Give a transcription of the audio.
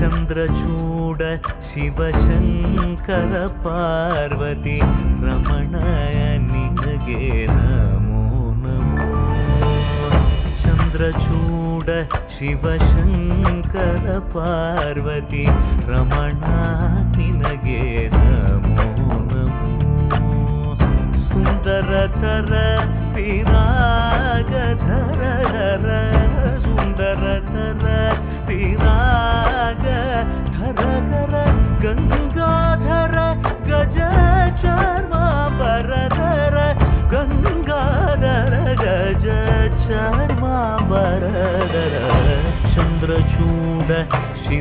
ಚಂದ್ರಚೂಡ ಶಿವಶಂಕರ ಪಾರ್ವತಿ ರಮಣ ನಿನಗೆ ನಮೋ ನಮೋ. ಚಂದ್ರಚೂಡ ಶಿವಶಂಕರ ಪಾರ್ವತಿ ರಮಣ ನಿನಗೆ ನಮೋ ನಮೋ. ಸುಂದರತರ ವಿರಾಗಧರ ಸುಂದರತರ ವಿರಾಗ